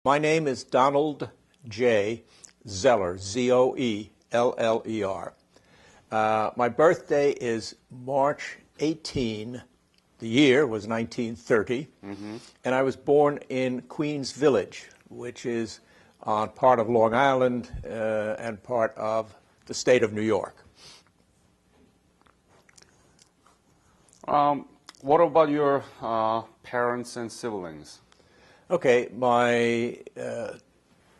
My name is Donald J. Zoeller, Zoeller. My birthday is March 18. The year was 1930, and I was born in Queens Village, which is on part of Long Island and part of the state of New York. What about your parents and siblings? Okay, my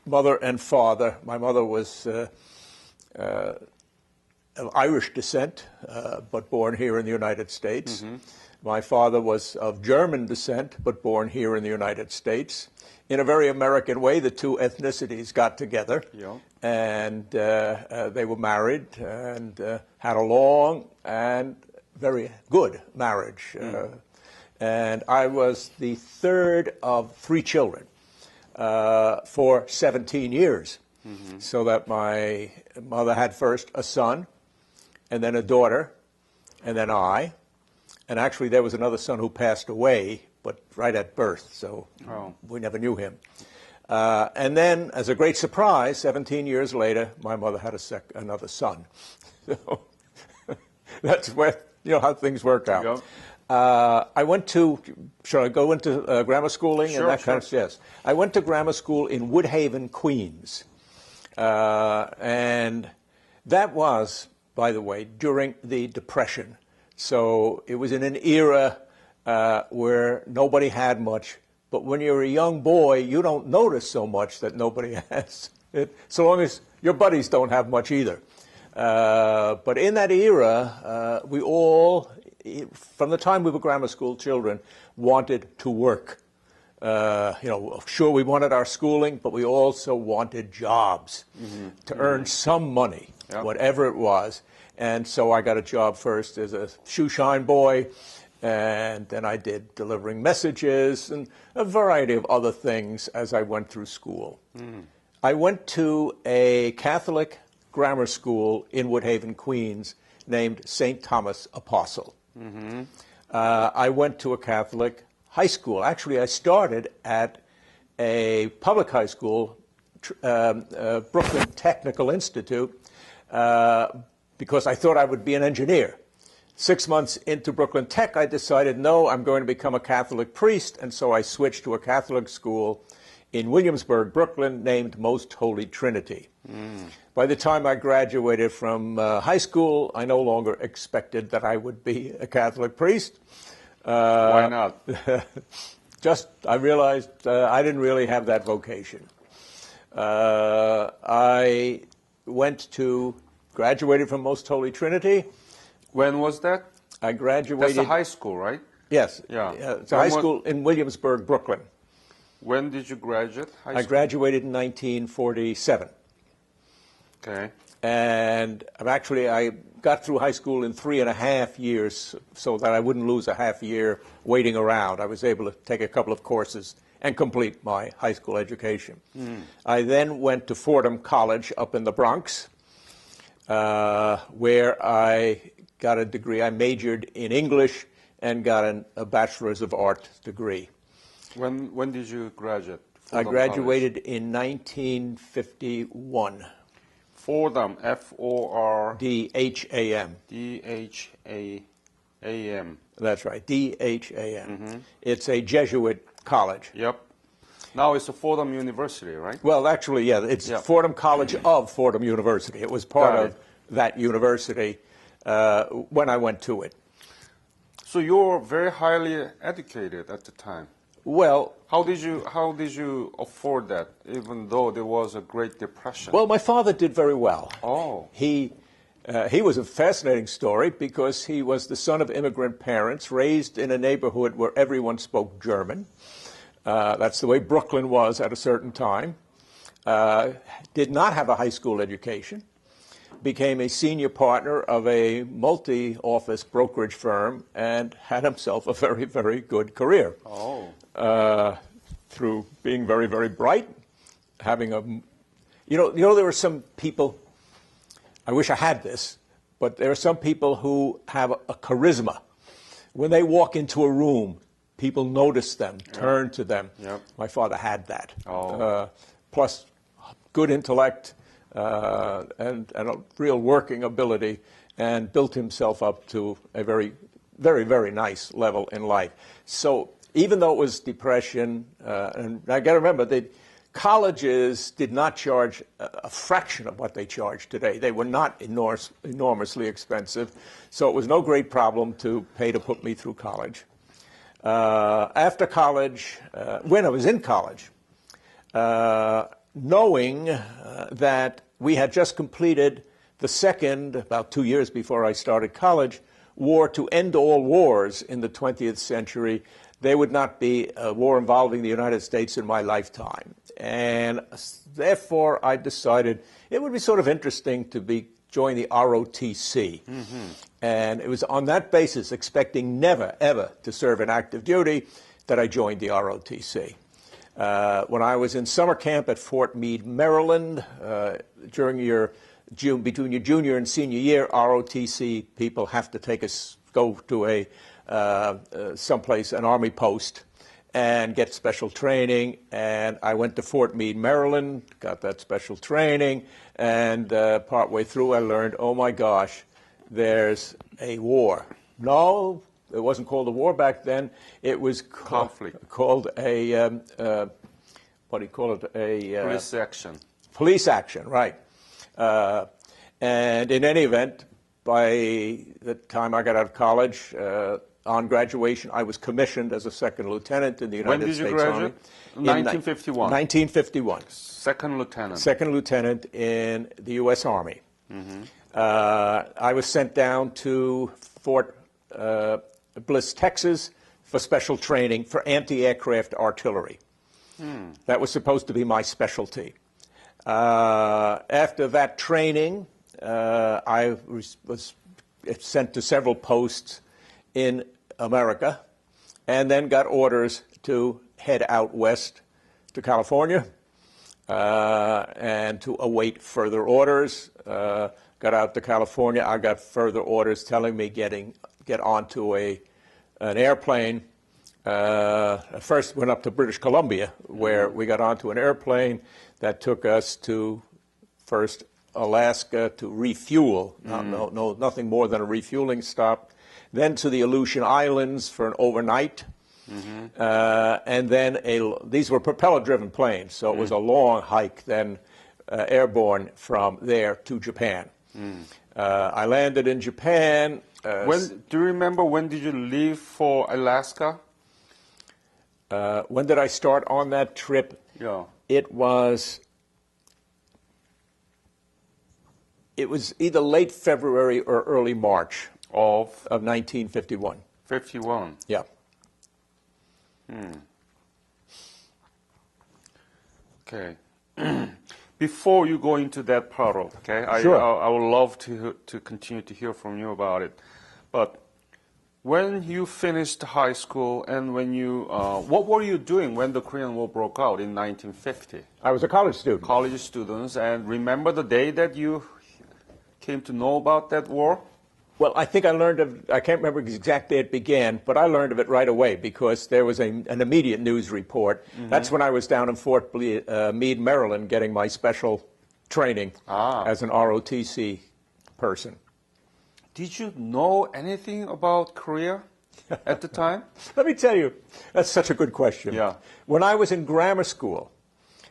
mother and father. My mother was of Irish descent, but born here in the United States. My father was of German descent, but born here in the United States. In a very American way, the two ethnicities got together, and they were married and had a long and very good marriage. And I was the third of three children for 17 years. So that my mother had first a son, and then a daughter, and then I. And actually there was another son who passed away, but right at birth, so we never knew him. And then, as a great surprise, 17 years later, my mother had another son. So that's where, how things work out. I went to, should I go into grammar schooling? Sure, and that kind of, yes. I went to grammar school in Woodhaven, Queens. And that was, by the way, during the Depression. So it was in an era where nobody had much. But when you're a young boy, you don't notice so much that nobody has it, so long as your buddies don't have much either. But in that era, we all, from the time we were grammar school children, wanted to work. Sure, we wanted our schooling, but we also wanted jobs to earn some money, whatever it was. And so I got a job first as a shoe shine boy, and then I did delivering messages and a variety of other things as I went through school. I went to a Catholic grammar school in Woodhaven, Queens, named St. Thomas Apostle. I went to a Catholic high school. Actually, I started at a public high school, Brooklyn Technical Institute, because I thought I would be an engineer. 6 months into Brooklyn Tech, I decided, no, I'm going to become a Catholic priest, and so I switched to a Catholic school in Williamsburg, Brooklyn, named Most Holy Trinity. By the time I graduated from high school, I no longer expected that I would be a Catholic priest. Why not? I realized I didn't really have that vocation. I graduated from Most Holy Trinity. When was that? I graduated. That's a high school, right? Yes. It's a high school in Williamsburg, Brooklyn. When did you graduate high school? I graduated in 1947. Okay. And I got through high school in 3.5 years so that I wouldn't lose a half year waiting around. I was able to take a couple of courses and complete my high school education. I then went to Fordham College up in the Bronx, where I got a degree. I majored in English and got a Bachelor's of Art degree. When did you graduate? I graduated in 1951. Fordham, F-O-R-D-H-A-M. D-H-A-M. That's right, D-H-A-M. It's a Jesuit college. Yep. Now it's a Fordham University, right? Well, actually, yeah, it's Fordham College of Fordham University. It was part of that university when I went to it. So you were very highly educated at the time. Well, how did you afford that, even though there was a Great Depression? Well, my father did very well. Oh. He was a fascinating story because he was the son of immigrant parents, raised in a neighborhood where everyone spoke German. That's the way Brooklyn was at a certain time. Did not have a high school education. Became a senior partner of a multi-office brokerage firm and had himself a very, very good career. Through being very, very bright, having a, there are some people, I wish I had this, but there are some people who have a charisma. When they walk into a room, people noticed them, turned to them. Yep. My father had that. Oh. Plus good intellect and a real working ability, and built himself up to a very, very, very nice level in life. So even though it was depression, and I got to remember that colleges did not charge a fraction of what they charge today. They were not enormously expensive, so it was no great problem to pay to put me through college. After college, when I was in college, knowing that we had just completed the second, about 2 years before I started college, war to end all wars in the 20th century, there would not be a war involving the United States in my lifetime. And therefore, I decided it would be sort of interesting to join the ROTC. Mm-hmm. And it was on that basis, expecting never, ever to serve in active duty, that I joined the ROTC. When I was in summer camp at Fort Meade, Maryland, between your junior and senior year, ROTC people have to go to someplace, an Army post, and get special training. And I went to Fort Meade, Maryland, got that special training, and partway through I learned, oh my gosh, there's a war. No, it wasn't called a war back then. It was conflict. Called a, what do you call it? Police action. Police action, right. And in any event, by the time I got out of college, on graduation, I was commissioned as a second lieutenant in the United States Army. When did you graduate? 1951. 1951. Second lieutenant. Second lieutenant in the U.S. Army. Mm-hmm. I was sent down to Fort Bliss, Texas, for special training for anti-aircraft artillery. That was supposed to be my specialty. After that training, I was sent to several posts in America, and then got orders to head out west to California and to await further orders. Got out to California. I got further orders telling me get onto an airplane. First went up to British Columbia, where we got onto an airplane that took us to first Alaska to refuel. Nothing more than a refueling stop. Then to the Aleutian Islands for an overnight. Mm-hmm. And then these were propeller-driven planes, so it was a long hike then airborne from there to Japan. I landed in Japan. Do you remember when did you leave for Alaska? When did I start on that trip? Yeah. It was either late February or early March of 1951. 51. Yeah. Okay. Before you go into that part of, okay, sure. I would love to continue to hear from you about it. But when you finished high school and when you, what were you doing when the Korean War broke out in 1950? I was a college student. College students, and remember the day that you came to know about that war? Well, I think I can't remember the exact day it began, but I learned of it right away because there was an immediate news report. Mm-hmm. That's when I was down in Fort Meade, Maryland, getting my special training as an ROTC person. Did you know anything about Korea at the time? Let me tell you, that's such a good question. Yeah. When I was in grammar school,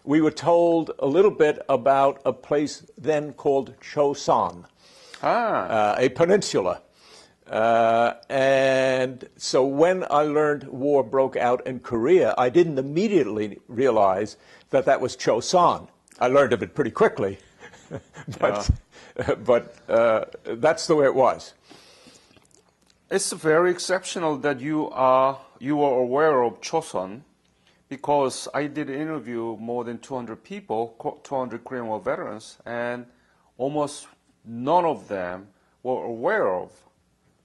we were told a little bit about a place then called Chosun. A peninsula. And so when I learned war broke out in Korea, I didn't immediately realize that was Chosun. I learned of it pretty quickly, but that's the way it was. It's very exceptional that you are aware of Chosun, because I did interview more than 200 people, 200 Korean War veterans, and almost none of them were aware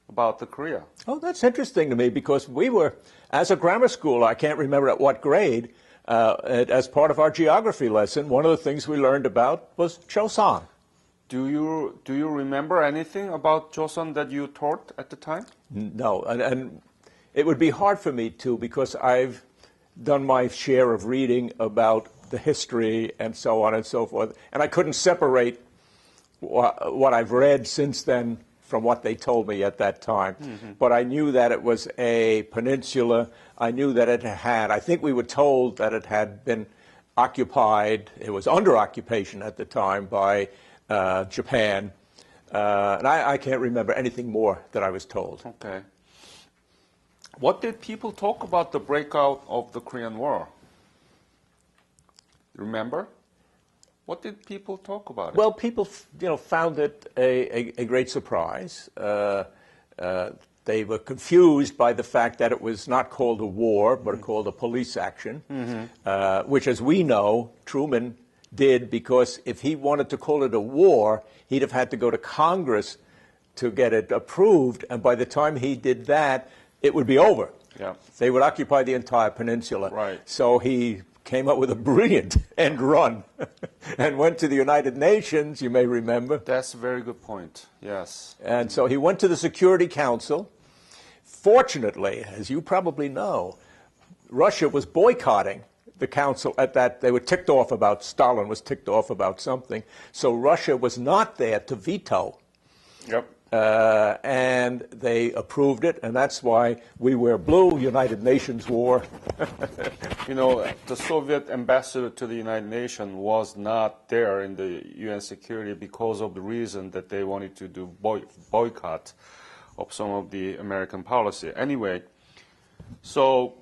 about the Korea. Oh, that's interesting to me, because we were, as a grammar school, I can't remember at what grade, as part of our geography lesson, one of the things we learned about was Chosun. Do you remember anything about Chosun that you taught at the time? No, and It would be hard for me to, because I've done my share of reading about the history and so on and so forth, and I couldn't separate what I've read since then from what they told me at that time. But I knew that it was a peninsula. I knew that it had, I think we were told that it had been occupied, it was under occupation at the time by Japan. And I can't remember anything more that I was told. Okay. What did people talk about the breakout of the Korean War? Remember? What did people talk about it? Well, people, found it a great surprise. They were confused by the fact that it was not called a war, but called a police action, which, as we know, Truman did, because if he wanted to call it a war, he'd have had to go to Congress to get it approved, and by the time he did that, it would be over. Yeah. They would occupy the entire peninsula. Right. So he came up with a brilliant end run and went to the United Nations, you may remember. That's a very good point, yes. And so he went to the Security Council. Fortunately, as you probably know, Russia was boycotting the council at that. They were ticked off about, Stalin was ticked off about something. So Russia was not there to veto. Yep. And they approved it, and that's why we wear blue, United Nations war. The Soviet ambassador to the United Nations was not there in the UN security because of the reason that they wanted to do boycott of some of the American policy. Anyway, so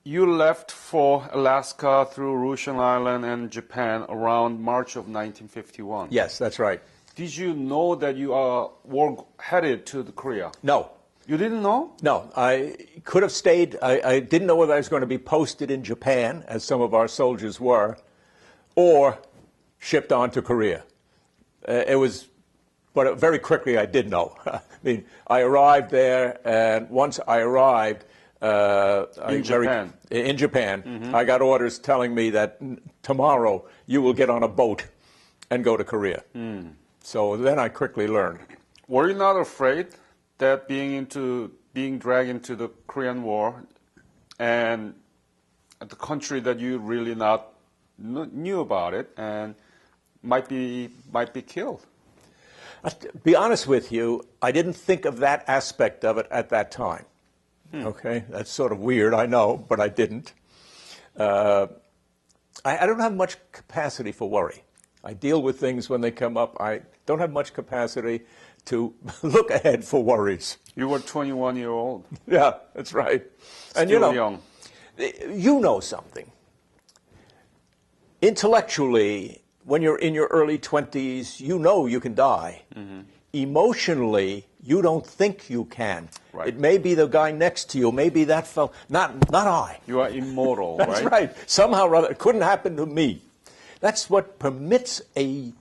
you left for Alaska through Russian Island and Japan around March of 1951. Yes, that's right. Did you know that you were headed to Korea? No. You didn't know? No, I could have stayed. I didn't know whether I was going to be posted in Japan, as some of our soldiers were, or shipped on to Korea. But very quickly I did know. I mean, I arrived there, and once I arrived, in Japan, I got orders telling me that tomorrow you will get on a boat and go to Korea. So then I quickly learned. Were you not afraid that being dragged into the Korean War and the country that you really not knew about it and might be killed? To be honest with you, I didn't think of that aspect of it at that time. Okay, that's sort of weird, I know, but I didn't. I don't have much capacity for worry. I deal with things when they come up. I don't have much capacity to look ahead for worries. You were 21-year-old. Yeah, that's right. Still and young. You know something. Intellectually, when you're in your early 20s, you know you can die. Emotionally, you don't think you can. Right. It may be the guy next to you, maybe that fellow, not I. You are immortal, That's right? right. Somehow or other, it couldn't happen to me. That's what permits a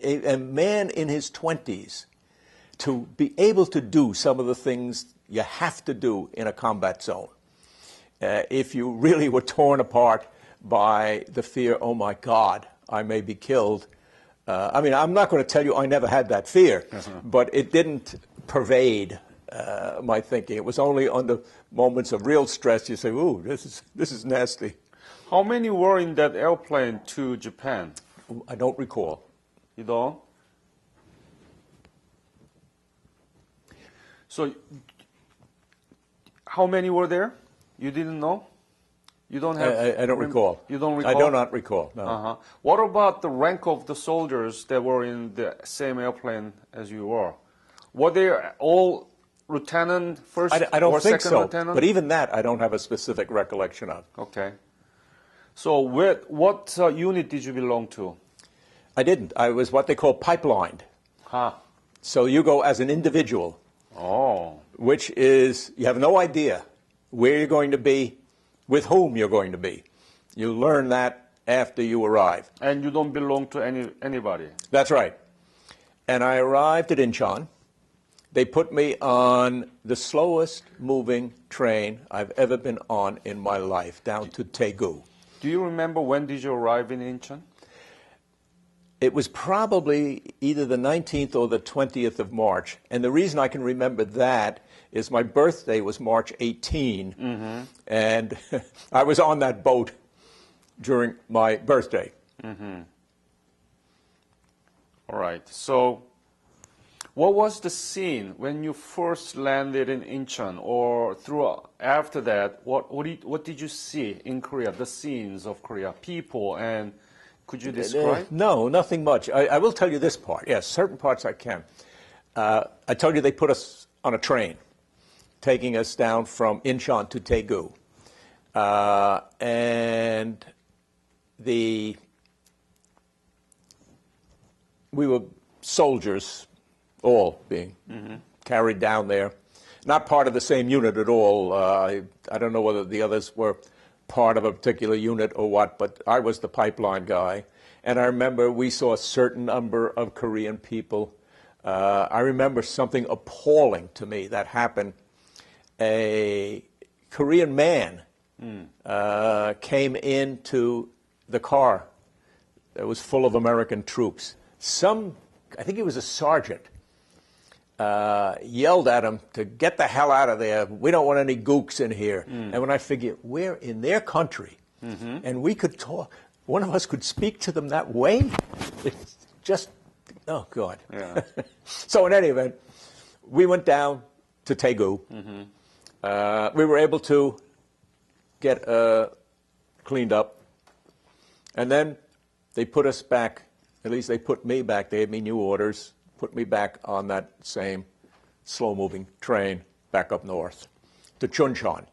man in his 20s to be able to do some of the things you have to do in a combat zone. If you really were torn apart by the fear, oh my God, I may be killed. I mean, I'm not going to tell you I never had that fear, but it didn't pervade my thinking. It was only under moments of real stress you say, ooh, this is nasty. How many were in that airplane to Japan? I don't recall. You don't? So, how many were there? You didn't know? You don't have. I don't recall. You don't recall? I do not recall. No. What about the rank of the soldiers that were in the same airplane as you were? Were they all lieutenant, first I don't or think second so. lieutenant? But even that, I don't have a specific recollection of. Okay. So, what unit did you belong to? I didn't. I was what they call pipelined. So you go as an individual. Oh. Which is, you have no idea where you're going to be, with whom you're going to be. You learn that after you arrive. And you don't belong to anybody? That's right. And I arrived at Incheon. They put me on the slowest moving train I've ever been on in my life, down to Daegu. Do you remember when did you arrive in Incheon? It was probably either the 19th or the 20th of March. And the reason I can remember that is my birthday was March 18, and I was on that boat during my birthday. All right. So what was the scene when you first landed in Incheon, or after that? What did you see in Korea? The scenes of Korea, people, and could you describe? No, nothing much. I will tell you this part. Yes, certain parts I can. I told you they put us on a train, taking us down from Incheon to Daegu, and we were soldiers, all being carried down there. Not part of the same unit at all. I don't know whether the others were part of a particular unit or what, but I was the pipeline guy. And I remember we saw a certain number of Korean people. I remember something appalling to me that happened. A Korean man came into the car that was full of American troops. I think he was a sergeant, yelled at him to get the hell out of there. We don't want any gooks in here. And when I figure we're in their country and we could talk, one of us could speak to them that way, it's just, oh, God. Yeah. So in any event, we went down to Daegu. We were able to get cleaned up. And then they put us back, at least they put me back. They gave me new orders, put me back on that same slow-moving train back up north to Chuncheon.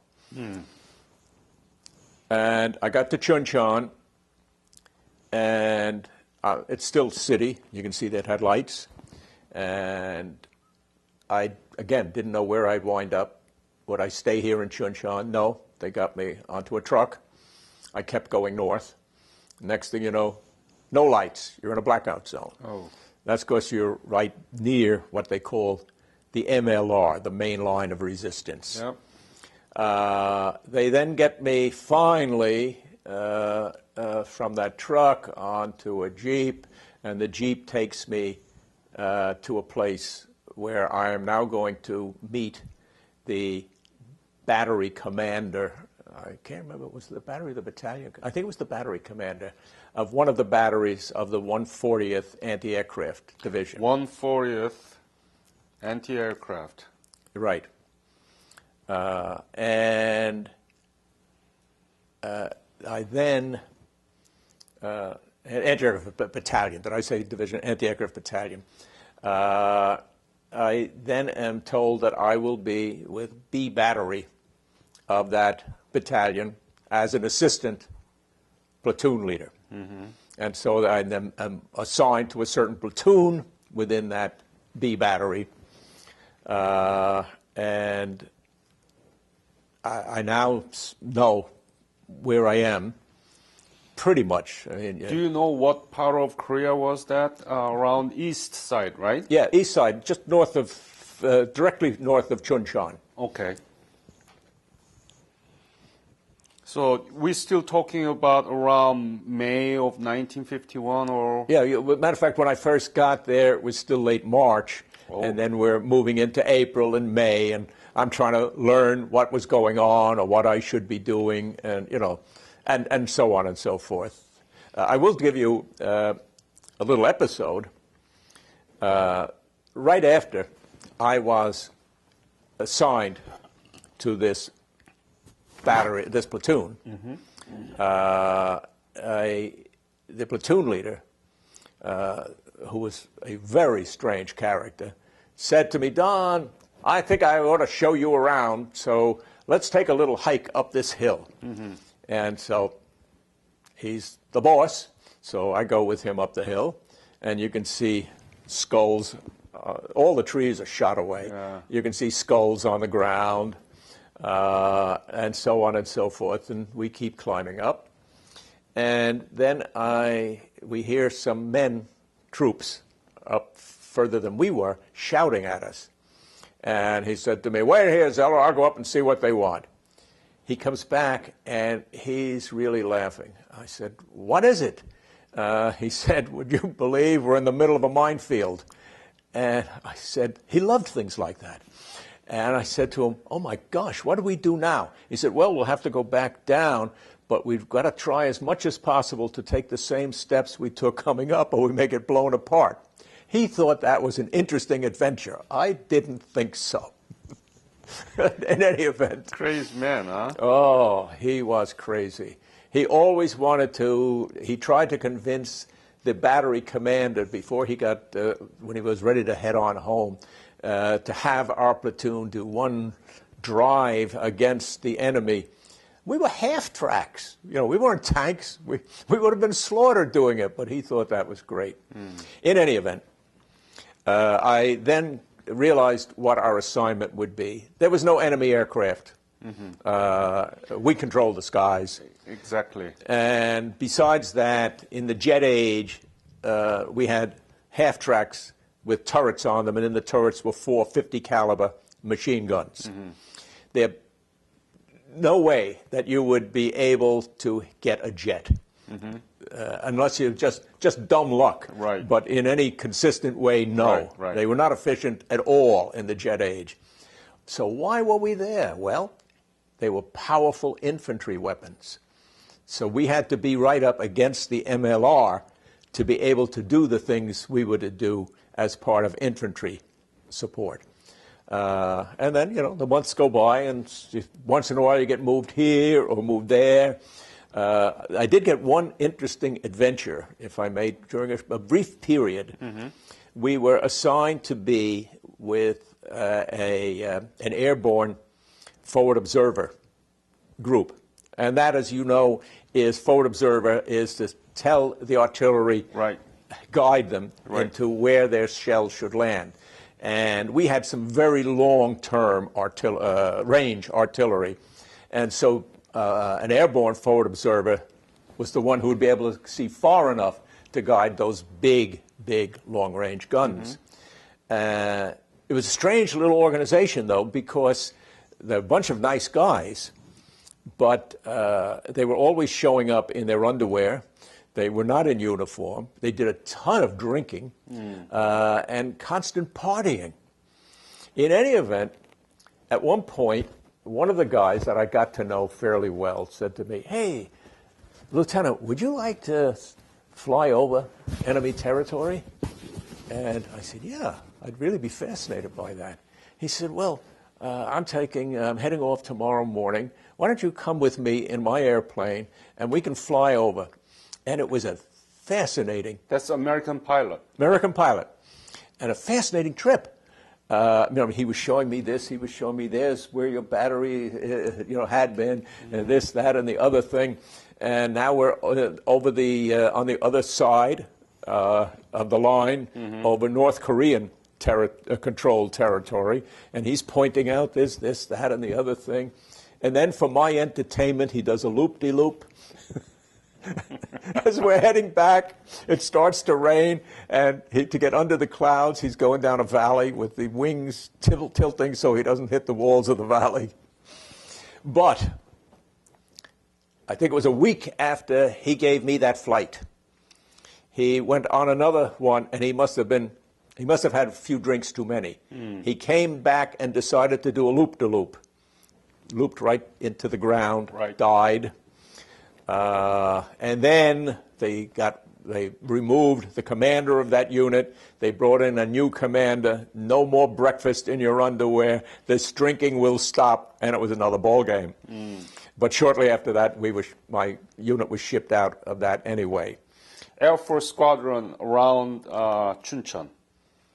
And I got to Chuncheon, and it's still city. You can see that had lights. And I, again, didn't know where I'd wind up. Would I stay here in Chuncheon? No. They got me onto a truck. I kept going north. Next thing you know, no lights. You're in a blackout zone. Oh. That's because you're right near what they call the MLR, the main line of resistance. Yep. They then get me finally from that truck onto a Jeep, and the Jeep takes me to a place where I am now going to meet the battery commander. I can't remember, was it the battery or the battalion? I think it was the battery commander of one of the batteries of the 140th Anti-Aircraft Division. 140th Anti-Aircraft. Right. And I then, Anti-Aircraft Battalion, did I say division? Anti-Aircraft Battalion. I then am told that I will be with B Battery of that battalion as an assistant platoon leader. And so I then am assigned to a certain platoon within that B Battery. And I now know where I am, pretty much. I mean, Do you know what part of Korea was that? Around east side, right? yeah, east side, just north of, directly north of Chuncheon. Okay. So we're still talking about around May of 1951, or? Yeah, matter of fact, when I first got there, it was still late March, and then we're moving into April and May, and I'm trying to learn what was going on or what I should be doing, and and so on and so forth. I will give you a little episode. Right after I was assigned to this battery, this platoon, the platoon leader, who was a very strange character, said to me, "Don, I think I ought to show you around, so let's take a little hike up this hill." And so he's the boss, so I go with him up the hill, and you can see skulls. All the trees are shot away. Yeah. You can see skulls on the ground, and so on and so forth, and we keep climbing up. And then we hear some men, troops, up further than we were, shouting at us. And he said to me, "Wait here, Zoeller, I'll go up and see what they want." He comes back, and he's really laughing. I said, "What is it?" He said, "Would you believe we're in the middle of a minefield?" And I said, he loved things like that. And I said to him, "Oh my gosh, what do we do now?" He said, "Well, we'll have to go back down, but we've got to try as much as possible to take the same steps we took coming up, or we may get blown apart." He thought that was an interesting adventure. I didn't think so. In any event. Crazy man, huh? Oh, he was crazy. He always wanted to, he tried to convince the battery commander before he got, when he was ready to head on home, to have our platoon do one drive against the enemy. We were half tracks. You know, we weren't tanks. We would have been slaughtered doing it, but he thought that was great. In any event, I then realized what our assignment would be. There was no enemy aircraft. We controlled the skies. Exactly. And besides that, in the jet age, we had half tracks with turrets on them, and in the turrets were 4 50 caliber machine guns. There's no way that you would be able to get a jet. Unless you just dumb luck. Right. But in any consistent way, no. Right. They were not efficient at all in the jet age. So why were we there? Well, they were powerful infantry weapons. So we had to be right up against the MLR to be able to do the things we were to do as part of infantry support. And then, you know, the months go by, and once in a while you get moved here or moved there. I did get one interesting adventure, if I may, during a brief period. We were assigned to be with an airborne forward observer group. And that, as you know, is forward observer is to tell the artillery, guide them into where their shells should land. And we had some very long-term range artillery. And so an airborne forward observer was the one who would be able to see far enough to guide those big, long-range guns. It was a strange little organization, though, because they're a bunch of nice guys, but they were always showing up in their underwear. They were not in uniform. They did a ton of drinking and constant partying. In any event, at one point, one of the guys that I got to know fairly well said to me, "Hey, Lieutenant, would you like to fly over enemy territory?" And I said, "Yeah, I'd really be fascinated by that." He said, "Well, I'm heading off tomorrow morning. Why don't you come with me in my airplane and we can fly over?" And it was a fascinating... That's American pilot. American pilot. And a fascinating trip. He was showing me this, he was showing me this, where your battery had been, and this, that, and the other thing. And now we're over on the other side of the line, over North Korean controlled territory. And he's pointing out this, that, and the other thing. And then for my entertainment, he does a loop-de-loop. As we're heading back, it starts to rain, and to get under the clouds, he's going down a valley with the wings tilting so he doesn't hit the walls of the valley. But I think it was a week after he gave me that flight, he went on another one, and he must have had a few drinks too many. He came back and decided to do a loop-de-loop. Looped right into the ground, died. And then they removed the commander of that unit. They brought in a new commander. No more breakfast in your underwear. This drinking will stop, and it was another ball game. But shortly after that, my unit was shipped out of that anyway. Air Force Squadron around Chuncheon.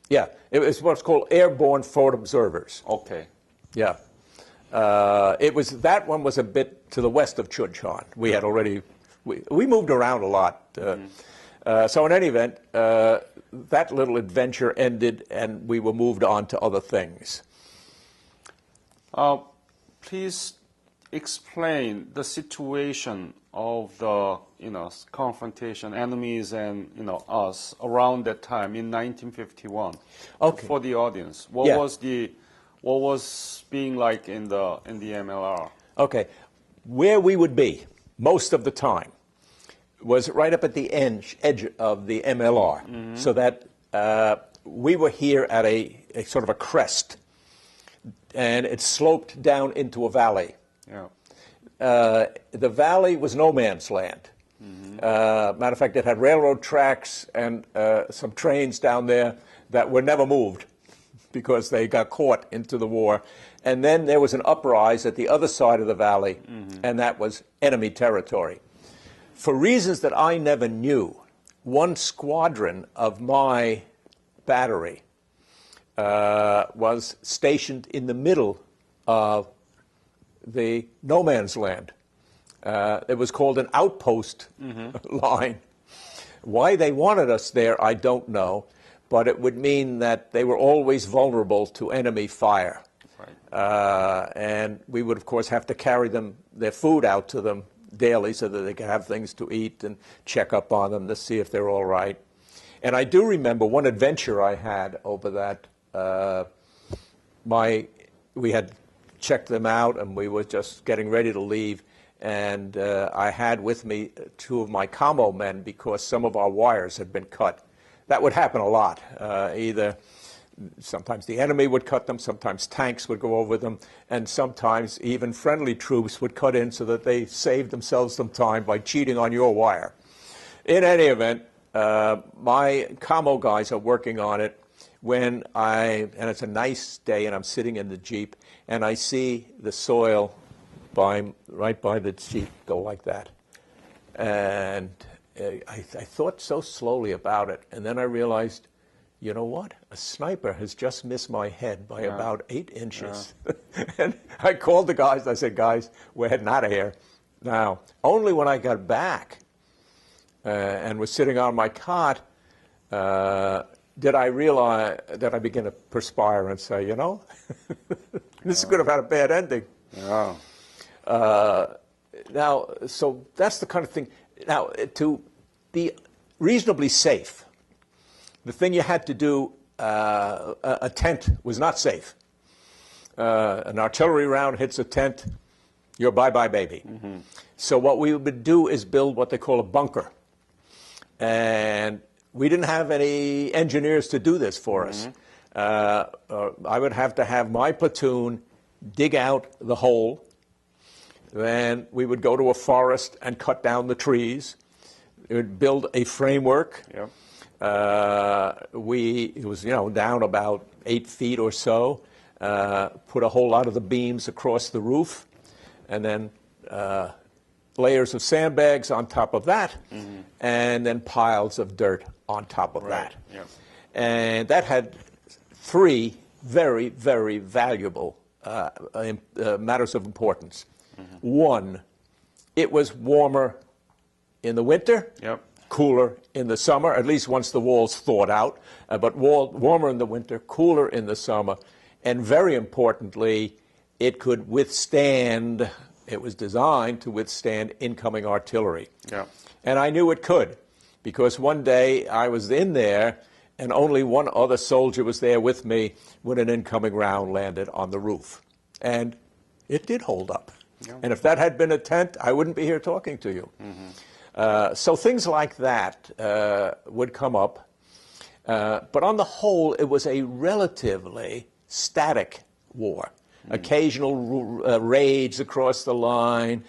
Yeah, it was what's called airborne forward observers. Okay. Yeah. That one was a bit to the west of Chuncheon. We had already, we moved around a lot. So in any event, that little adventure ended, and we were moved on to other things. Please explain the situation of the confrontation, enemies and us around that time in 1951. Okay. For the audience, what was being like in the MLR? Okay, where we would be most of the time was right up at the edge of the MLR, so that we were here at a sort of a crest, and it sloped down into a valley. Yeah. The valley was no man's land. Matter of fact, it had railroad tracks and some trains down there that were never moved because they got caught into the war. And then there was an uprise at the other side of the valley, and that was enemy territory. For reasons that I never knew, one squadron of my battery was stationed in the middle of the no man's land. It was called an outpost line. Why they wanted us there, I don't know, but it would mean that they were always vulnerable to enemy fire. Right. And we would, of course, have to carry their food out to them daily so that they could have things to eat and check up on them to see if they're all right. And I do remember one adventure I had over that. We had checked them out, and we were just getting ready to leave. And I had with me two of my commo men because some of our wires had been cut. That would happen a lot. Either sometimes the enemy would cut them, sometimes tanks would go over them, and sometimes even friendly troops would cut in so that they saved themselves some time by cheating on your wire. In any event, my commo guys are working on it and it's a nice day, and I'm sitting in the Jeep, and I see the soil right by the Jeep go like that. And I thought so slowly about it, and then I realized, you know what? A sniper has just missed my head by about 8 inches. And I called the guys. I said, guys, we're heading out of here. Now, only when I got back and was sitting on my cot did I realize that I began to perspire and say, you know, this could have had a bad ending. Yeah. Now, so that's the kind of thing. Now, to be reasonably safe, the thing you had to do, a tent was not safe. An artillery round hits a tent, you're bye-bye, baby. So what we would do is build what they call a bunker. And we didn't have any engineers to do this for us. I would have to have my platoon dig out the hole. Then we would go to a forest and cut down the trees. We would build a framework. Yep. It was, down about 8 feet or so. Put a whole lot of the beams across the roof, and then layers of sandbags on top of that, and then piles of dirt on top of that. Yep. And that had 3 very, very valuable matters of importance. One, it was warmer in the winter. Yep. Cooler in the summer, at least once the walls thawed out, but warmer in the winter, cooler in the summer, and very importantly, it could withstand, it was designed to withstand incoming artillery. Yeah. And I knew it could, because one day I was in there, and only one other soldier was there with me when an incoming round landed on the roof. And it did hold up. Yeah. And if that had been a tent, I wouldn't be here talking to you. So things like that would come up. But on the whole, it was a relatively static war. Occasional raids across the line,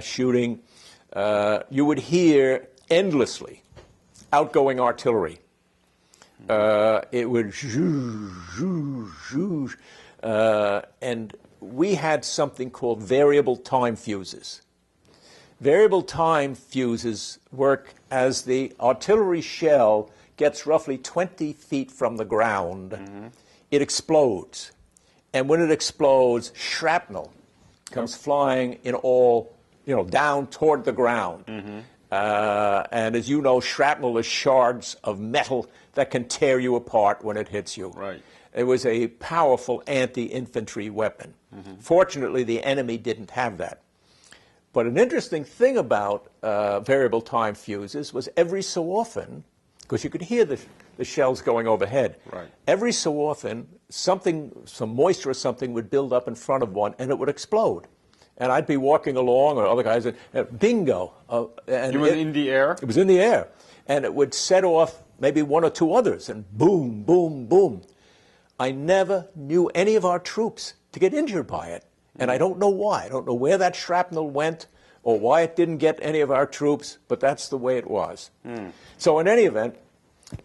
shooting. You would hear endlessly outgoing artillery. It would zhoo, zhoo, zhoo. And we had something called variable time fuses. Variable time fuses work as the artillery shell gets roughly 20 feet from the ground. It explodes. And when it explodes, shrapnel comes flying in all, down toward the ground. And as you know, shrapnel is shards of metal that can tear you apart when it hits you. Right. It was a powerful anti-infantry weapon. Fortunately, the enemy didn't have that. But an interesting thing about variable time fuses was every so often, because you could hear the shells going overhead, right. Every so often some moisture or something would build up in front of one and it would explode. And I'd be walking along, or other guys, and bingo. And You were in the air? It was in the air. And it would set off maybe one or two others, and boom, boom, boom. I never knew any of our troops to get injured by it. And I don't know why. I don't know where that shrapnel went or why it didn't get any of our troops, but that's the way it was. So in any event,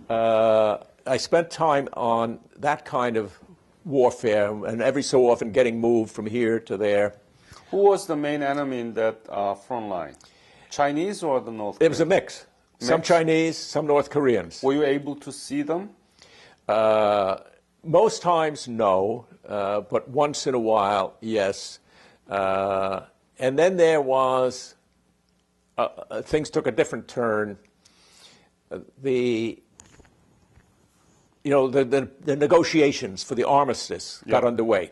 I spent time on that kind of warfare, and every so often getting moved from here to there. Who was the main enemy in that front line? Chinese or the North Koreans? It was a mix. Some Chinese, some North Koreans. Were you able to see them? Most times, no, but once in a while, yes. And then there was, things took a different turn. The negotiations for the armistice got underway.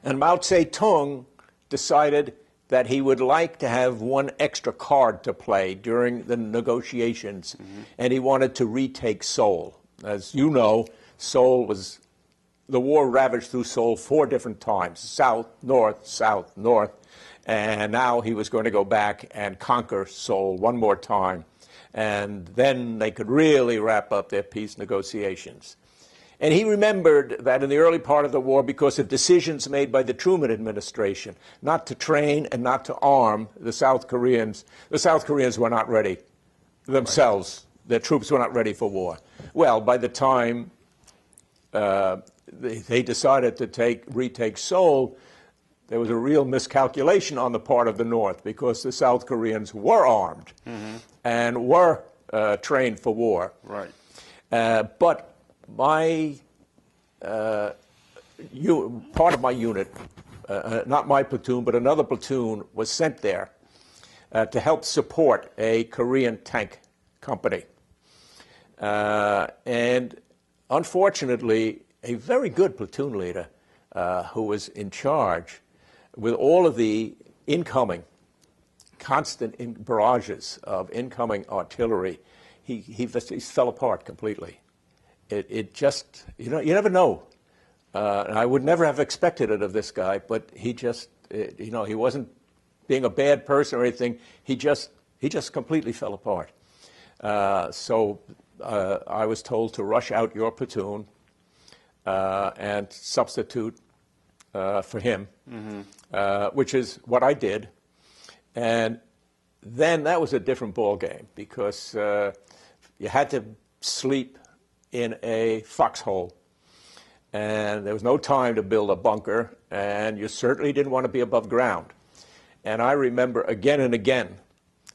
And Mao Zedong decided that he would like to have one extra card to play during the negotiations, and he wanted to retake Seoul. As you know, the war ravaged through Seoul 4 different times, south, north, and now he was going to go back and conquer Seoul one more time, and then they could really wrap up their peace negotiations. And he remembered that in the early part of the war, because of decisions made by the Truman administration not to train and not to arm the South Koreans were not ready themselves. Right. Their troops were not ready for war. Well, by the time they decided to retake Seoul, there was a real miscalculation on the part of the North, because the South Koreans were armed and were trained for war. Right. But my part of my unit, not my platoon, but another platoon, was sent there to help support a Korean tank company. And unfortunately, a very good platoon leader who was in charge with all of the constant barrages of incoming artillery, he fell apart completely. It just, you never know. And I would never have expected it of this guy, but he just, he wasn't being a bad person or anything. He just completely fell apart. So I was told to rush out your platoon and substitute for him, which is what I did. And then that was a different ball game, because you had to sleep in a foxhole, and there was no time to build a bunker, and you certainly didn't want to be above ground. And I remember again and again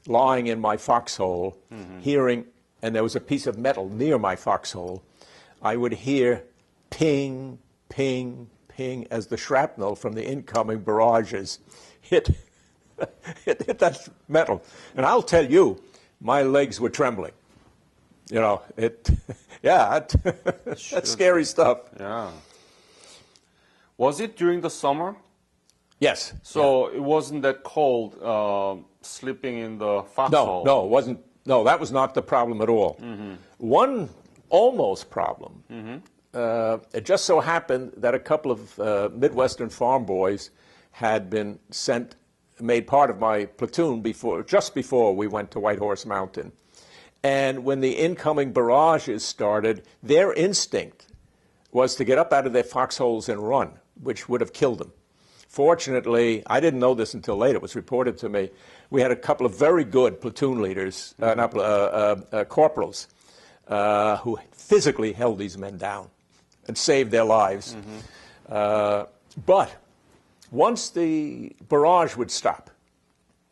lying in my foxhole, hearing, and there was a piece of metal near my foxhole, I would hear ping, ping, ping as the shrapnel from the incoming barrages hit that metal. And I'll tell you, my legs were trembling. That's scary stuff. Yeah. Was it during the summer? Yes. So it wasn't that cold sleeping in the foxhole? No, it wasn't. No, that was not the problem at all. One almost problem. It just so happened that a couple of Midwestern farm boys had been made part of my platoon just before we went to White Horse Mountain. And when the incoming barrages started, their instinct was to get up out of their foxholes and run, which would have killed them. Fortunately, I didn't know this until later. It was reported to me. We had a couple of very good platoon leaders, corporals, who physically held these men down and saved their lives. But once the barrage would stop,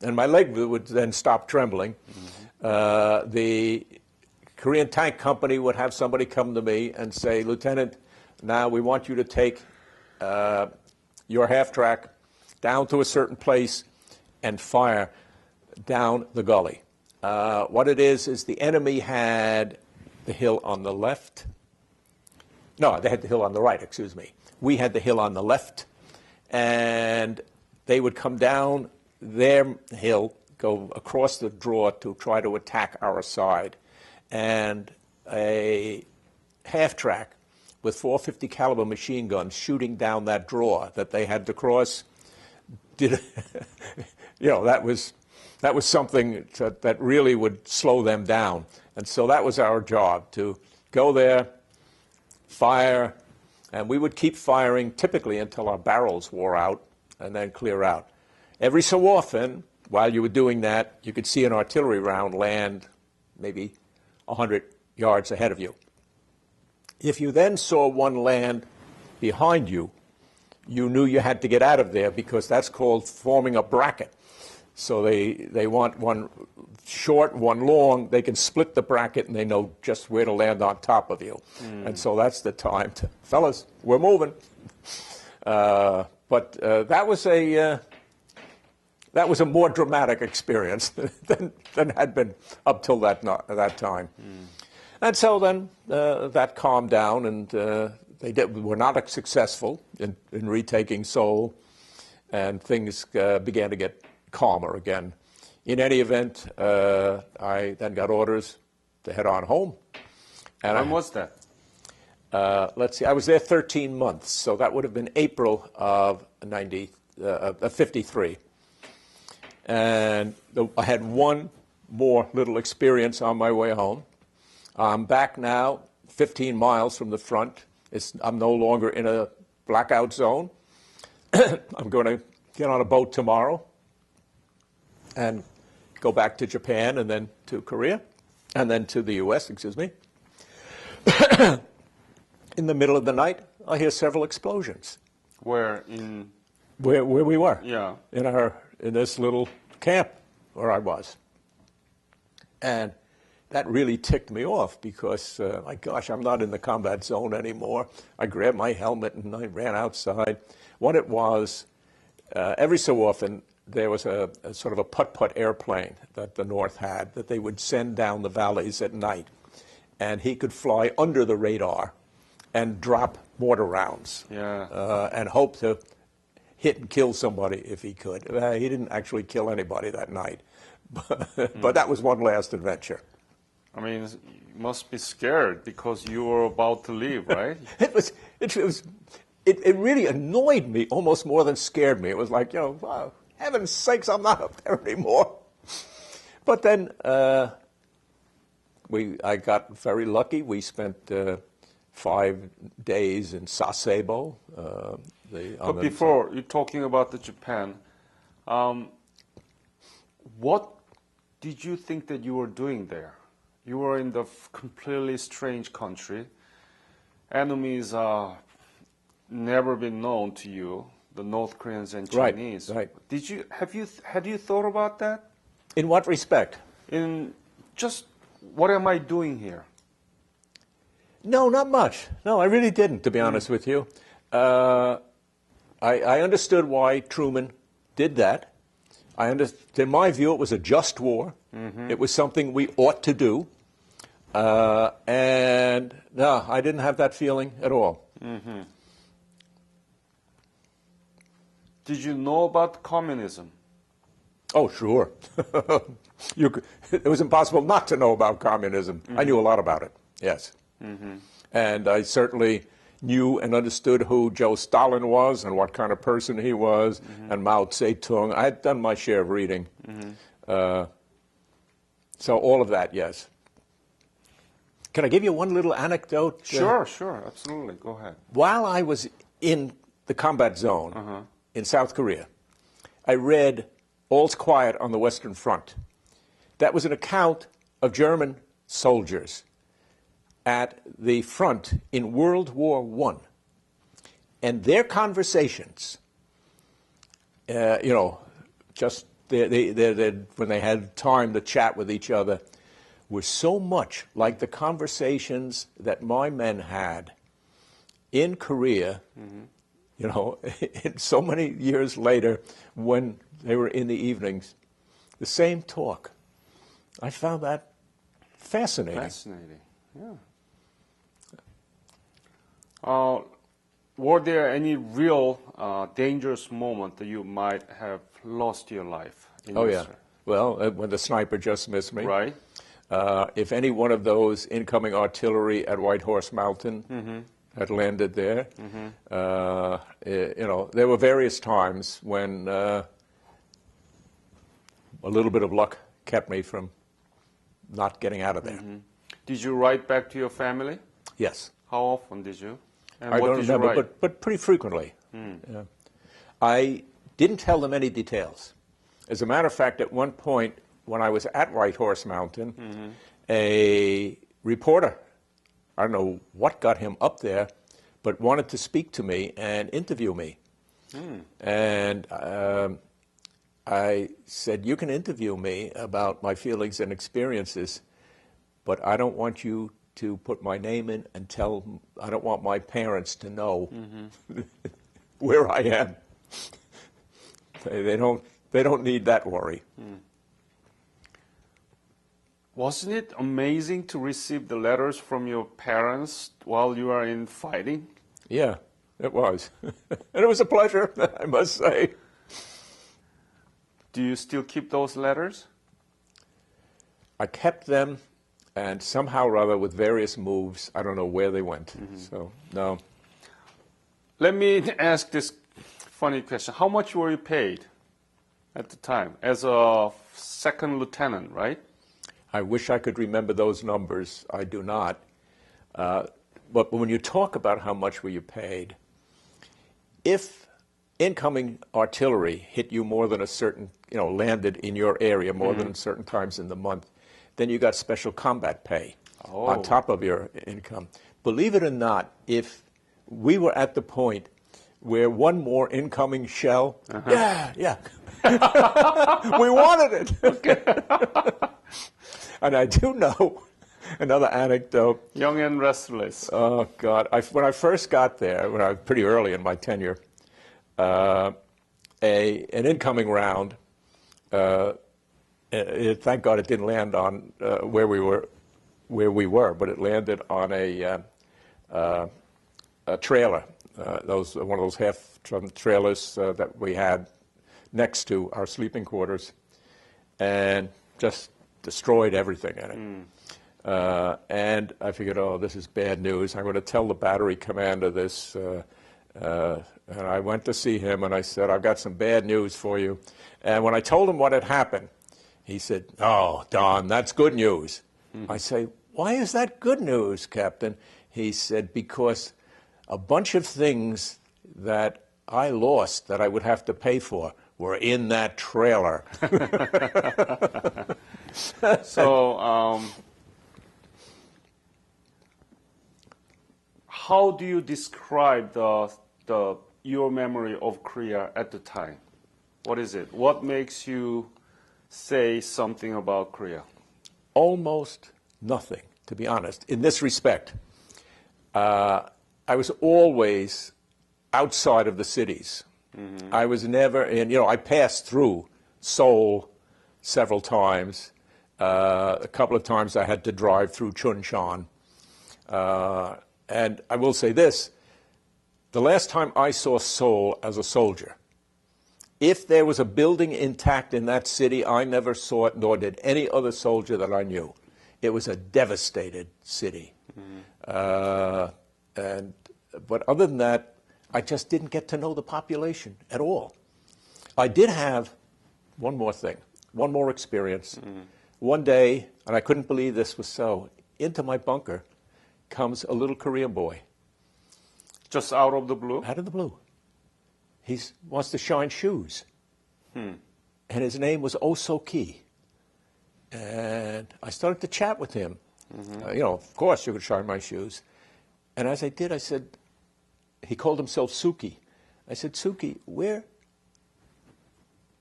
and my leg would then stop trembling, the Korean tank company would have somebody come to me and say, Lieutenant, now we want you to take your half-track down to a certain place and fire down the gully. What it is the enemy had the hill on the left. No, they had the hill on the right, excuse me. We had the hill on the left, and they would come down their hill, go across the draw to try to attack our side. And a half-track with .450 caliber machine guns shooting down that draw that they had to cross, did, that was something that really would slow them down. And so that was our job, to go there, fire, and we would keep firing typically until our barrels wore out and then clear out. Every so often, while you were doing that, you could see an artillery round land maybe 100 yards ahead of you. If you then saw one land behind you, you knew you had to get out of there, because that's called forming a bracket. So they want one short, one long. They can split the bracket, and they know just where to land on top of you. And so that's the time to, fellas, we're moving. But that was a more dramatic experience than had been up till that time. And so then that calmed down, and were not successful in retaking Seoul, and things began to get calmer again. In any event, I then got orders to head on home. And when was that? Let's see, I was there 13 months, so that would have been April of 53. And I had one more little experience on my way home. I'm back now, 15 miles from the front. I'm no longer in a blackout zone. I'm going to get on a boat tomorrow and go back to Japan, and then to Korea, and then to the U.S., excuse me. In the middle of the night, I hear several explosions. Where we were. Yeah. In this little camp where I was. And that really ticked me off, because, my gosh, I'm not in the combat zone anymore. I grabbed my helmet and I ran outside. What it was, every so often, there was a sort of a putt-putt airplane that the North had that they would send down the valleys at night. And he could fly under the radar and drop mortar rounds. Yeah. And hope to hit and kill somebody if he could. He didn't actually kill anybody that night. But that was one last adventure. I mean, you must be scared because you were about to leave, right? It really annoyed me almost more than scared me. It was like, wow, heaven's sakes, I'm not up there anymore. But then I got very lucky. We spent 5 days in Sasebo. But before you're talking about the Japan, what did you think that you were doing there? You were in the completely strange country. Enemies are never been known to you, the North Koreans and Chinese. Right. Had you thought about that? In what respect? In just, what am I doing here? No, not much. No, I really didn't, to be honest with you. I understood why Truman did that. In my view, it was a just war. Mm-hmm. It was something we ought to do. And no, I didn't have that feeling at all. Mm-hmm. Did you know about communism? Oh, sure. It was impossible not to know about communism. Mm-hmm. I knew a lot about it, yes. Mm-hmm. And I certainly knew and understood who Joe Stalin was and what kind of person he was, mm-hmm. and Mao Zedong. I had done my share of reading. Mm-hmm. So all of that, yes. Can I give you one little anecdote? Sure, absolutely. Go ahead. While I was in the combat zone in South Korea, I read All's Quiet on the Western Front. That was an account of German soldiers at the front in World War I. And their conversations, just when they had time to chat with each other, were so much like the conversations that my men had in Korea, mm-hmm. So many years later when they were in the evenings, the same talk. I found that fascinating. Fascinating, yeah. Were there any real dangerous moment that you might have lost your life in yeah. Well, when the sniper just missed me. Right. If any one of those incoming artillery at White Horse Mountain had landed there. You know, there were various times when a little bit of luck kept me from not getting out of there. Did you write back to your family? Yes. How often did you? And I what don't did you remember, write? but pretty frequently. Yeah. I didn't tell them any details. As a matter of fact, at one point when I was at White Horse Mountain, a reporter, I don't know what got him up there, but wanted to speak to me and interview me. And I said, you can interview me about my feelings and experiences, but I don't want you to put my name in and I don't want my parents to know where I am. They don't need that worry. Wasn't it amazing to receive the letters from your parents while you are in fighting? Yeah, it was. And it was a pleasure, I must say. Do you still keep those letters? I kept them, and somehow or other, with various moves, I don't know where they went. So, no. Let me ask this funny question. How much were you paid at the time as a second lieutenant, right? I wish I could remember those numbers. I do not. But when you talk about how much were you paid, if incoming artillery hit you more than a certain, landed in your area more than certain times in the month, then you got special combat pay on top of your income. Believe it or not, if we were at the point where one more incoming shell, yeah, we wanted it. And I do know another anecdote. Young and restless. Oh, God. When I first got there, when I was pretty early in my tenure, an incoming round, thank God it didn't land on where we were, but it landed on a trailer, one of those half-ton trailers that we had next to our sleeping quarters, and just destroyed everything in it. And I figured, this is bad news. I'm going to tell the battery commander this. And I went to see him, and I said, I've got some bad news for you. And when I told him what had happened, he said, oh, Don, that's good news. I say, why is that good news, Captain? He said, because a bunch of things that I lost that I would have to pay for were in that trailer. So, how do you describe your memory of Korea at the time? What is it? What makes you say something about Korea? Almost nothing, to be honest, in this respect. I was always outside of the cities. I was never in, I passed through Seoul several times. A couple of times I had to drive through Chuncheon. And I will say this, the last time I saw Seoul as a soldier, if there was a building intact in that city, I never saw it, nor did any other soldier that I knew. It was a devastated city. But other than that, I just didn't get to know the population at all. I did have one more thing, one more experience. One day, and I couldn't believe this was so, into my bunker comes a little Korean boy. Just out of the blue? Out of the blue. He wants to shine shoes. And his name was Oh So Ki. And I started to chat with him. Of course you could shine my shoes. And as I did, I said, he called himself Suki. I said, Suki, where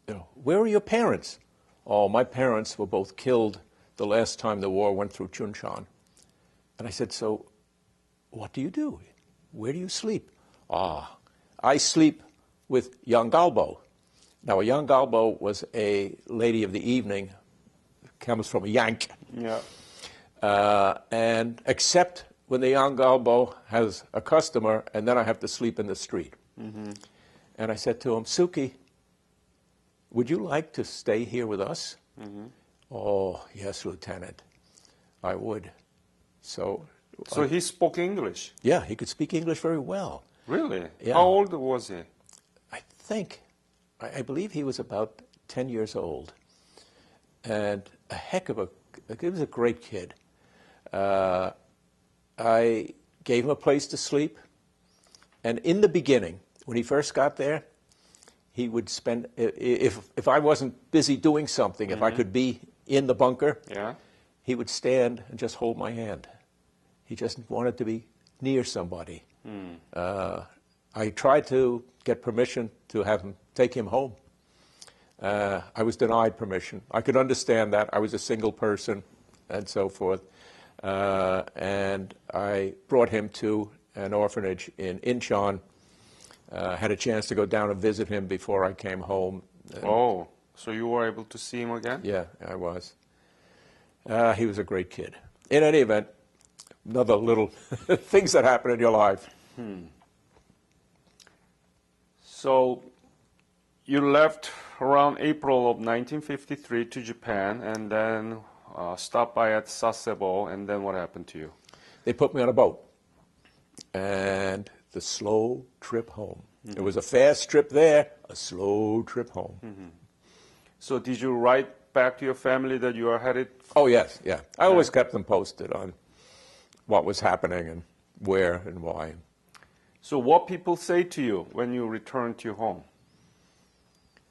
are your parents? Oh, my parents were both killed the last time the war went through Chuncheon. And I said, so what do you do? Where do you sleep? I sleep with Yang Galbo. Now, a Yang Galbo was a lady of the evening, comes from a Yank. Yeah. And except when the Yang Galbo has a customer, and then I have to sleep in the street. And I said to him, Suki, would you like to stay here with us? Oh, yes, Lieutenant, I would. So So he spoke English? Yeah, he could speak English very well. Really? Yeah. How old was he? I believe he was about 10 years old. And he was a great kid. I gave him a place to sleep. And in the beginning, when he first got there, he would spend, if I wasn't busy doing something, if I could be in the bunker, Yeah. he would stand and just hold my hand. He just wanted to be near somebody. I tried to get permission to take him home. I was denied permission. I could understand that. I was a single person and so forth. And I brought him to an orphanage in Incheon. Had a chance to go down and visit him before I came home. Oh, so you were able to see him again? Yeah, I was. He was a great kid. In any event, another little things that happen in your life. So you left around April of 1953 to Japan, and then stopped by at Sasebo, and then what happened to you? They put me on a boat, and the slow trip home. It was a fast trip there, a slow trip home. So did you write back to your family that you are headed? Oh, yes, yeah. I always kept them posted on what was happening and where and why. So what people say to you when you return to your home?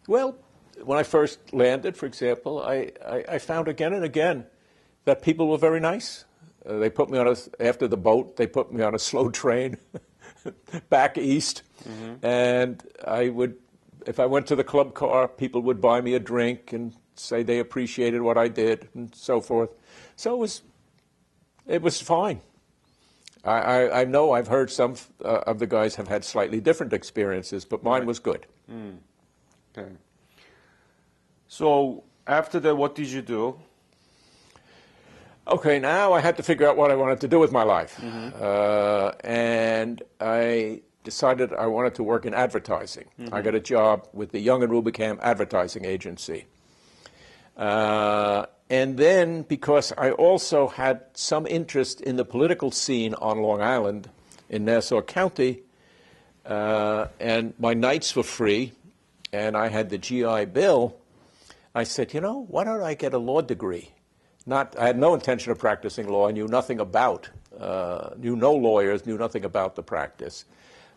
Well, when I first landed, for example, I found again and again that people were very nice. They put me on after the boat, they put me on a slow train back east. And if I went to the club car, people would buy me a drink and say they appreciated what I did and so forth. So it was fine. I know I've heard some of the guys have had slightly different experiences, but mine was good. Okay. So after that, what did you do? Okay, now I had to figure out what I wanted to do with my life. And I decided I wanted to work in advertising. I got a job with the Young and Rubicam Advertising Agency. And then, because I also had some interest in the political scene on Long Island in Nassau County, and my nights were free, and I had the GI Bill, I said, you know, why don't I get a law degree? I had no intention of practicing law. I knew nothing about, knew no lawyers, knew nothing about the practice.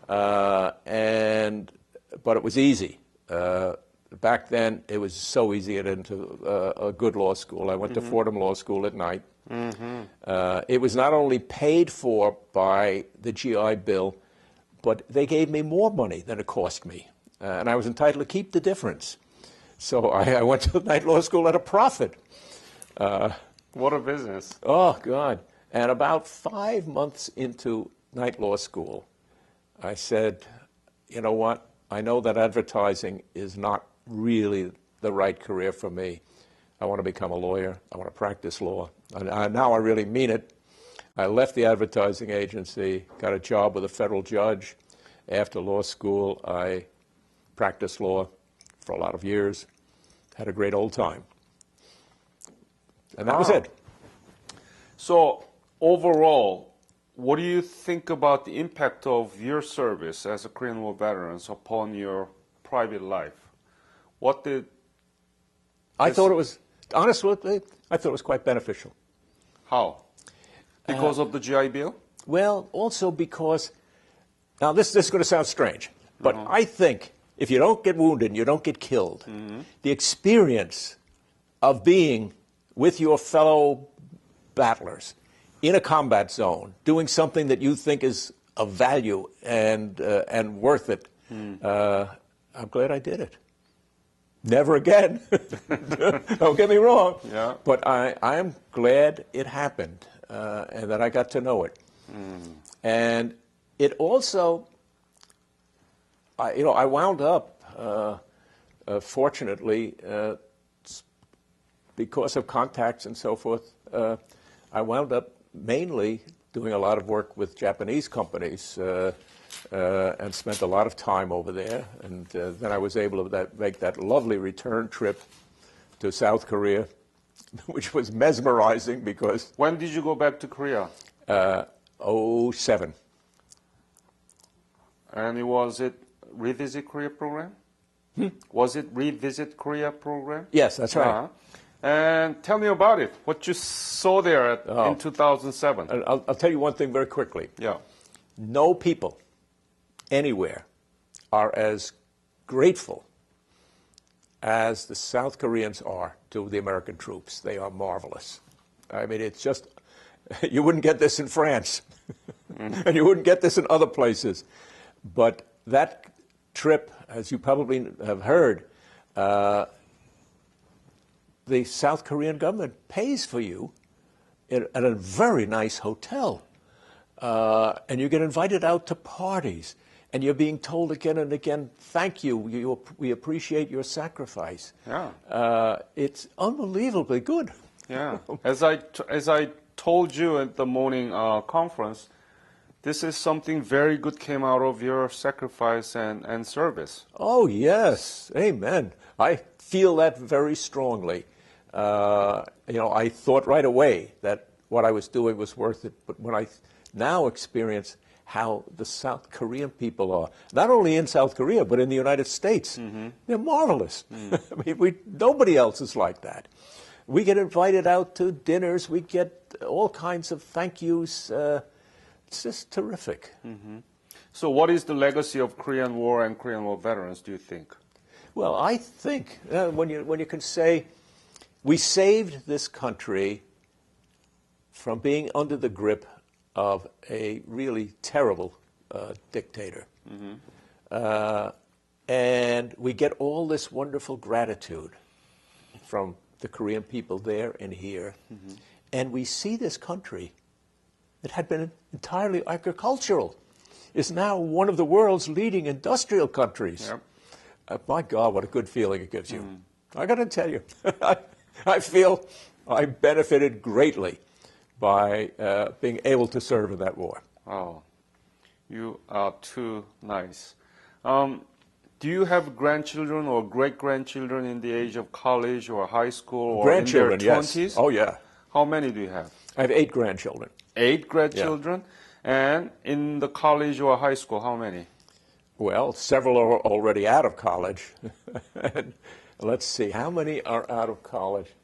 But it was easy. Back then, it was so easy to get into a good law school. I went to Fordham Law School at night. It was not only paid for by the GI Bill, but they gave me more money than it cost me. And I was entitled to keep the difference. So I went to night law school at a profit. What a business. Oh, God. And about 5 months into night law school, I said, you know what? I know that advertising is not really the right career for me. I want to become a lawyer. I want to practice law. And now I really mean it. I left the advertising agency, got a job with a federal judge. After law school, I practiced law for a lot of years. Had a great old time. And that was it. So overall, what do you think about the impact of your service as a Korean War veteran upon your private life? What did... Honestly, I thought it was quite beneficial. How? Because of the GI Bill? Well, also because, now this is going to sound strange, but I think if you don't get wounded and you don't get killed, the experience of being with your fellow battlers in a combat zone, doing something that you think is of value and worth it, I'm glad I did it. Never again. Don't get me wrong. Yeah. But I am glad it happened and that I got to know it. And it also, I wound up, fortunately, because of contacts and so forth, I wound up mainly doing a lot of work with Japanese companies and spent a lot of time over there. And then I was able to make that lovely return trip to South Korea, which was mesmerizing because... When did you go back to Korea? 07. And was it Revisit Korea program? Was it Revisit Korea program? Yes, that's right. And tell me about it. What you saw there in 2007. I'll tell you one thing very quickly. Yeah. No people anywhere are as grateful as the South Koreans are to the American troops. They are marvelous. I mean, it's just, you wouldn't get this in France, and you wouldn't get this in other places. But that trip, as you probably have heard, the South Korean government pays for you at a very nice hotel. And you get invited out to parties. And you're being told again and again, thank you, we appreciate your sacrifice. Yeah. It's unbelievably good. Yeah. As I told you at the morning conference, this is something very good came out of your sacrifice and service. Oh, yes. Amen. I feel that very strongly. I thought right away that what I was doing was worth it. But when I now experience how the South Korean people are, not only in South Korea, but in the United States, they're marvelous. I mean, nobody else is like that. We get invited out to dinners. We get all kinds of thank yous. It's just terrific. So what is the legacy of Korean War and Korean War veterans, do you think? Well, I think when you can say, we saved this country from being under the grip of a really terrible dictator. And we get all this wonderful gratitude from the Korean people there and here. And we see this country that had been entirely agricultural is now one of the world's leading industrial countries. Yep. My God, what a good feeling it gives you. I got to tell you, I feel I benefited greatly by being able to serve in that war. Oh, you are too nice. Do you have grandchildren or great-grandchildren in the age of college or high school or Grandchildren, in their 20s? yes. Oh, yeah. How many do you have? I have 8 grandchildren. 8 grandchildren? Yeah. And in the college or high school, how many? Well, several are already out of college. And let's see, how many are out of college?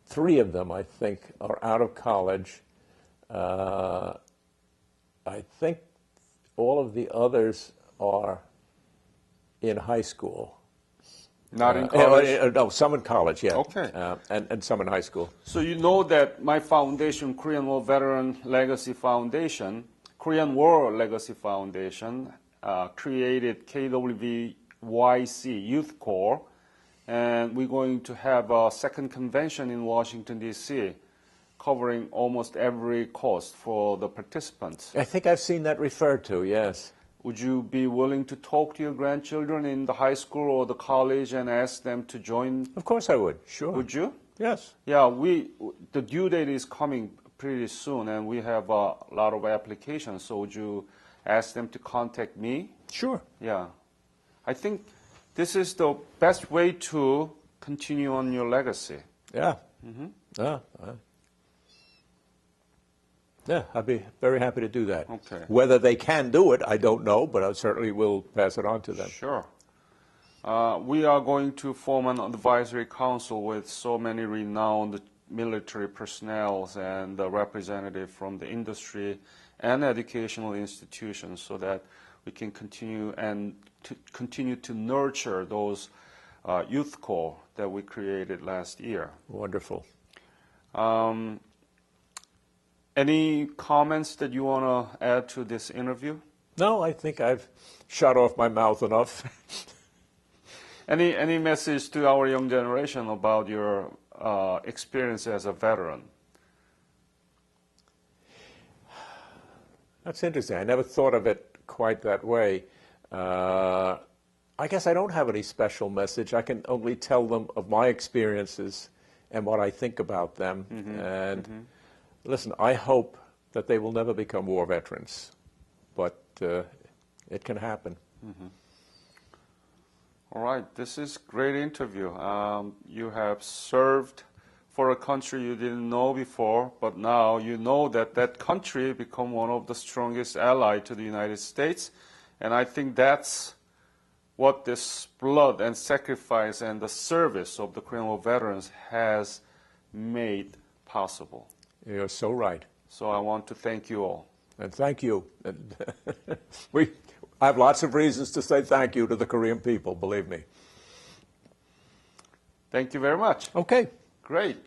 3 of them, I think, are out of college. I think all of the others are in high school. Not in college? No, some in college, yeah. Okay. And some in high school. So you know that my foundation, Korean War Veteran Legacy Foundation, Korean War Legacy Foundation, created KWYC Youth Corps, and we're going to have a second convention in Washington, D.C., covering almost every cost for the participants. I think I've seen that referred to, yes. Would you be willing to talk to your grandchildren in the high school or the college and ask them to join? Of course I would, sure. Would you? Yes. Yeah, the due date is coming pretty soon, and we have a lot of applications, so would you ask them to contact me? Sure. Yeah. I think this is the best way to continue on your legacy. Yeah. Yeah, I'd be very happy to do that. Okay. Whether they can do it, I don't know, but I certainly will pass it on to them. Sure. We are going to form an advisory council with so many renowned military personnel and the representative from the industry and educational institutions so that we can continue to nurture those youth corps that we created last year. Wonderful. Any comments that you want to add to this interview? No, I think I've shut off my mouth enough. Any message to our young generation about your experience as a veteran? That's interesting. I never thought of it quite that way. I guess I don't have any special message. I can only tell them of my experiences and what I think about them. Listen, I hope that they will never become war veterans, but it can happen. All right, this is a great interview. You have served for a country you didn't know before, but now you know that that country become one of the strongest ally to the United States. And I think that's what this blood and sacrifice and the service of the Korean War veterans has made possible. You're so right. So I want to thank you all. And thank you. And I have lots of reasons to say thank you to the Korean people, believe me. Thank you very much. Okay. Great.